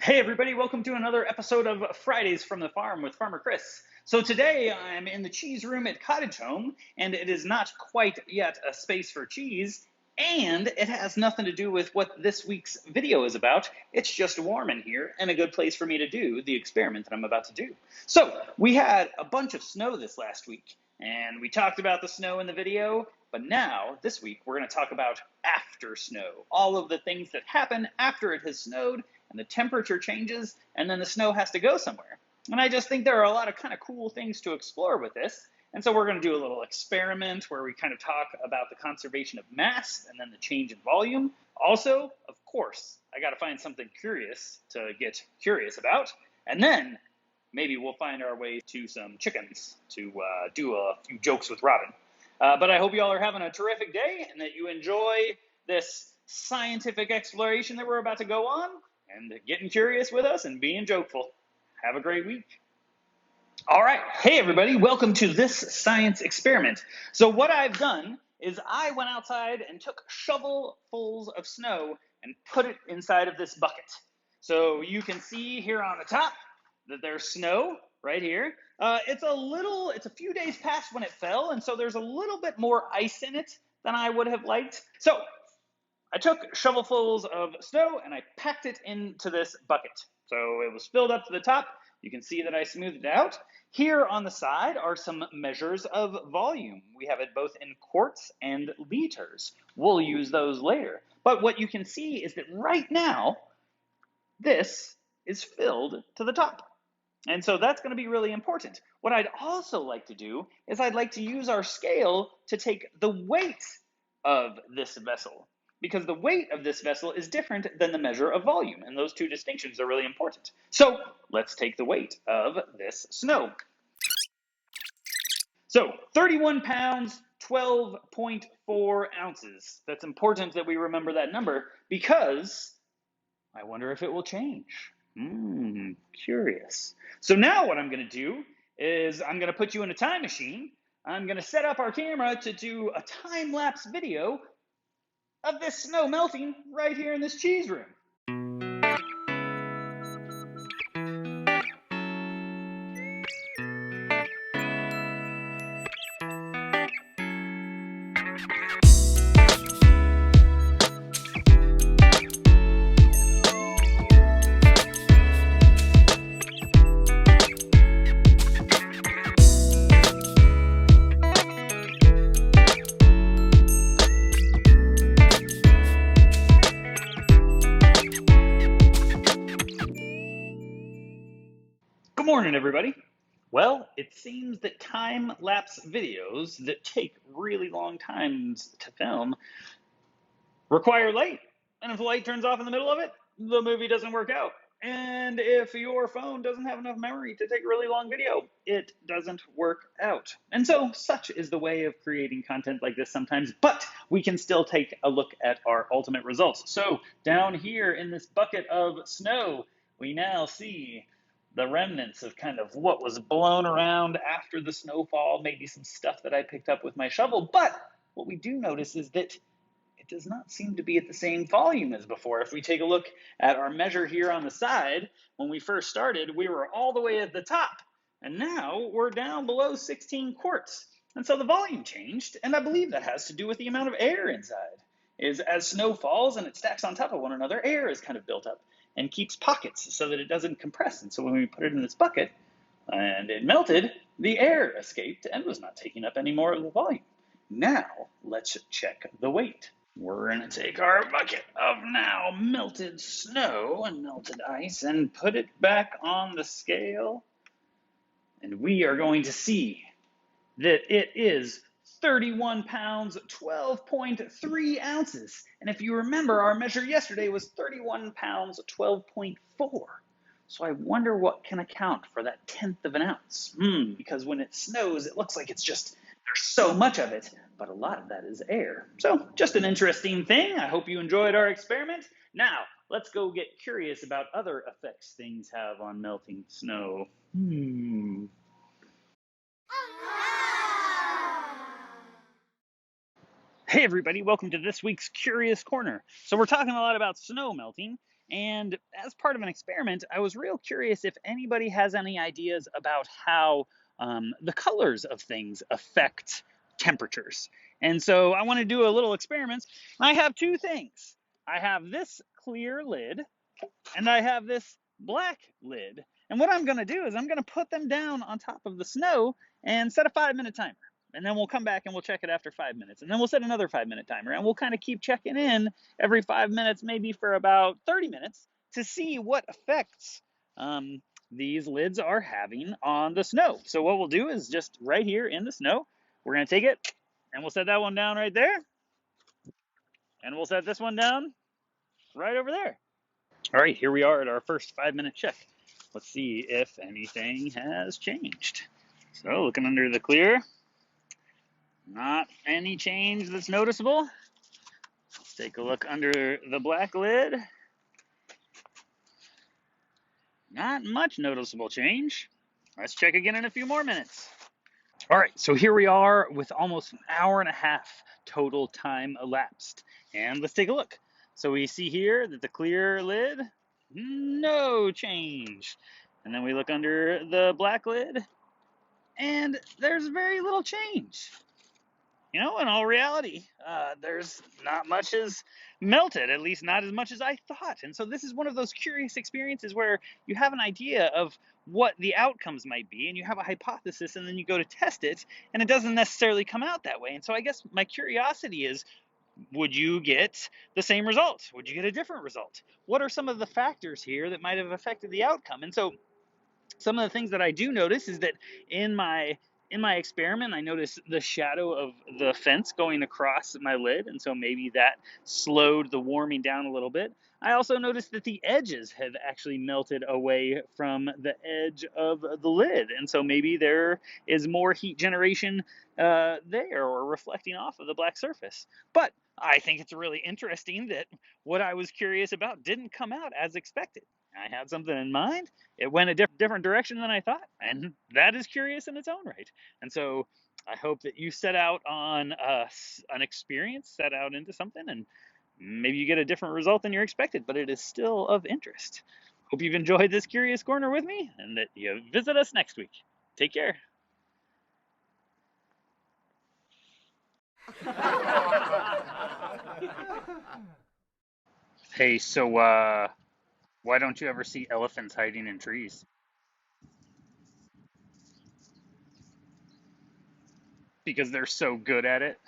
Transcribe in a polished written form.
Hey everybody, welcome to another episode of Fridays from the Farm with Farmer Chris. So today I'm in the cheese room at Cottage Home, and it is not quite yet a space for cheese, and it has nothing to do with what this week's video is about. It's just warm in here and a good place for me to do the experiment that I'm about to do. So we had a bunch of snow this last week, and we talked about the snow in the video, but now, this week, we're going to talk about after snow, all of the things that happen after it has snowed and the temperature changes, and then the snow has to go somewhere. And I just think there are a lot of kind of cool things to explore with this. And so we're going to do a little experiment where we kind of talk about the conservation of mass and then the change in volume. Also, of course, I got to find something curious to get curious about. And then maybe we'll find our way to some chickens to do a few jokes with Robin. But I hope you all are having a terrific day and that you enjoy this scientific exploration that we're about to go on and getting curious with us and being jokeful. Have a great week. All right. Hey, everybody. Welcome to this science experiment. So what I've done is I went outside and took shovelfuls of snow and put it inside of this bucket. So you can see here on the top that there's snow right here. It's a few days past when it fell, and so there's a little bit more ice in it than I would have liked. So I took shovelfuls of snow and I packed it into this bucket. So it was filled up to the top. You can see that I smoothed it out. Here on the side are some measures of volume. We have it both in quarts and liters. We'll use those later. But what you can see is that right now, this is filled to the top. And so that's going to be really important. What I'd also like to do is I'd like to use our scale to take the weight of this vessel, because the weight of this vessel is different than the measure of volume, and those two distinctions are really important. So let's take the weight of this snow. So 31 pounds, 12.4 ounces. That's important that we remember that number because I wonder if it will change. Curious. So now what I'm going to do is I'm going to put you in a time machine. I'm going to set up our camera to do a time-lapse video of this snow melting right here in this cheese room. Good morning, everybody. Well, it seems that time-lapse videos that take really long times to film require light. And if the light turns off in the middle of it, the movie doesn't work out. And if your phone doesn't have enough memory to take a really long video, it doesn't work out. And so such is the way of creating content like this sometimes, but we can still take a look at our ultimate results. So down here in this bucket of snow, we now see the remnants of kind of what was blown around after the snowfall, maybe some stuff that I picked up with my shovel. But what we do notice is that it does not seem to be at the same volume as before. If we take a look at our measure here on the side, when we first started, we were all the way at the top, and now we're down below 16 quarts. And so the volume changed, and I believe that has to do with the amount of air inside. As snow falls and it stacks on top of one another, air is kind of built up and keeps pockets so that it doesn't compress. And so when we put it in this bucket and it melted, the air escaped and was not taking up any more of the volume. Now, let's check the weight. We're going to take our bucket of now melted snow and melted ice and put it back on the scale. And we are going to see that it is 31 pounds, 12.3 ounces. And if you remember, our measure yesterday was 31 pounds, 12.4. So I wonder what can account for that tenth of an ounce. Because when it snows, it looks like it's just, there's so much of it, but a lot of that is air. So just an interesting thing. I hope you enjoyed our experiment. Now, let's go get curious about other effects things have on melting snow. Hey everybody, welcome to this week's Curious Corner. So we're talking a lot about snow melting, And as part of an experiment, I was real curious if anybody has any ideas about how the colors of things affect temperatures. And so I want to do a little experiment. I have two things. I have this clear lid and I have this black lid. And what I'm going to do is I'm going to put them down on top of the snow and set a 5-minute timer. And then we'll come back and we'll check it after 5 minutes. And then we'll set another 5-minute timer. And we'll kind of keep checking in every 5 minutes, maybe for about 30 minutes, to see what effects these lids are having on the snow. So what we'll do is just right here in the snow, we're going to take it and we'll set that one down right there. And we'll set this one down right over there. All right, here we are at our first 5-minute check. Let's see if anything has changed. So looking under the clear, not any change that's noticeable. Let's take a look under the black lid. Not much noticeable change. Let's check again in a few more minutes. All right, so here we are with almost an hour and a half total time elapsed. And let's take a look. So we see here that the clear lid, no change. And then we look under the black lid, and there's very little change. In all reality, there's not much has melted, at least not as much as I thought. And so this is one of those curious experiences where you have an idea of what the outcomes might be, and you have a hypothesis, and then you go to test it, and it doesn't necessarily come out that way. And so I guess my curiosity is, would you get the same result? Would you get a different result? What are some of the factors here that might have affected the outcome? And so some of the things that I do notice is that in my experiment, I noticed the shadow of the fence going across my lid, and so maybe that slowed the warming down a little bit. I also noticed that the edges have actually melted away from the edge of the lid, and so maybe there is more heat generation there, or reflecting off of the black surface. But I think it's really interesting that what I was curious about didn't come out as expected. I had something in mind. It went a different direction than I thought, and that is curious in its own right. And so I hope that you set out on an experience, set out into something, and maybe you get a different result than you expected, but it is still of interest. Hope you've enjoyed this Curious Corner with me, and that you visit us next week. Take care. Hey, so why don't you ever see elephants hiding in trees? Because they're so good at it.